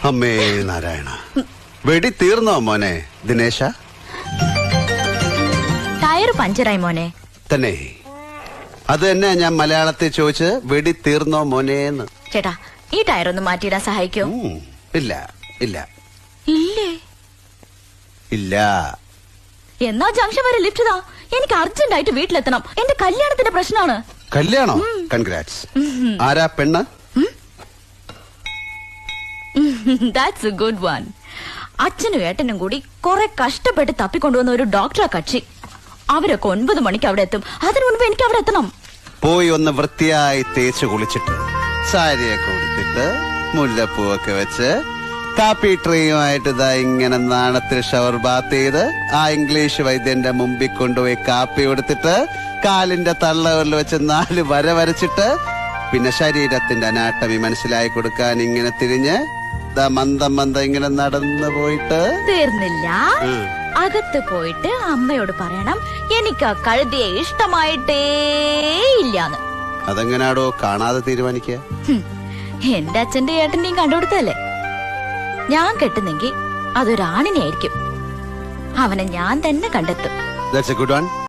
അമ്മേ നാരായണ, വെടി തീർന്നോ മോനെ ദിനേശ? ടയർ പഞ്ചറായി മോനെ. തന്നെ അത് തന്നെ ഞാൻ മലയാളത്തിൽ ചോദിച്ച്, വെടി തീർന്നോ മോനേന്ന്. ചേട്ടാ, ഈ ടയർ ഒന്ന് മാറ്റിയിടാൻ സഹായിക്കോ? ഇല്ല ഇല്ല ഇല്ലേ? ഇല്ല. എന്നാ ജംഗ്ഷൻ വരെ ലിഫ്റ്റ് താ. എനിക്ക് അർജന്റ് ആയിട്ട് വീട്ടിലെത്തണം. എന്റെ കല്യാണത്തിന്റെ പ്രശ്നമാണ്. കല്യാണോ? കൺഗ്രാറ്റ്സ്. ആരാ പെണ്ണ്? That's A good one. അച്ഛനും ഏട്ടനും കൂടി കുറെ കഷ്ടപ്പെട്ട് തപ്പിക്കൊണ്ടുവന്ന ഒരു ഡോക്ടറാ കക്ഷി. അവരൊക്കെ 9 മണിക്ക് അവിടെ എത്തും. അതിനു മുൻപ് എനിക്ക് അവിടെ എത്തണം. പോയി ഒന്ന് വൃത്തിയായി തേച്ച് കുളിച്ചിട്ട് സാരിയൊക്കെ ഉടുത്തിട്ട് മുല്ലപ്പൂവൊക്കെ വെച്ച് കാപ്പി ട്രീയുമായിട്ട് ഇതാ ഇങ്ങനെ നാണത്തിൽ ഷവർ ബാത്ത് ചെയ്ത് ആ ഇംഗ്ലീഷ് വൈദ്യന്റെ മുമ്പിൽ കൊണ്ടുപോയി കാപ്പി കൊടുത്തിട്ട് കാലിന്റെ തള്ളവരിൽ വെച്ച് 4 വര വരച്ചിട്ട് പിന്നെ ശരീരത്തിന്റെ അനാട്ടമി മനസ്സിലായി കൊടുക്കാൻ ഇങ്ങനെ തിരിഞ്ഞ് മന്ദം ഇങ്ങനെ നടന്നു പോയിട്ട് തീർന്നില്ല. അകത്ത് പോയിട്ട് അമ്മയോട് പറയണം എനിക്ക് ആ കഴുതിയെ ഇഷ്ടമായിട്ടേ ഇല്ലാന്ന്. അതെങ്ങനാടോ കാണാതെ തീരുമാനിക്കുക? എന്റെ അച്ഛന്റെ ഏട്ടന്റെയും കണ്ടുകൊടുത്തല്ലേ. ഞാൻ കെട്ടുന്നെങ്കിൽ അതൊരാണിനെ ആയിരിക്കും. അവനെ ഞാൻ തന്നെ കണ്ടെത്തും. That's a good one.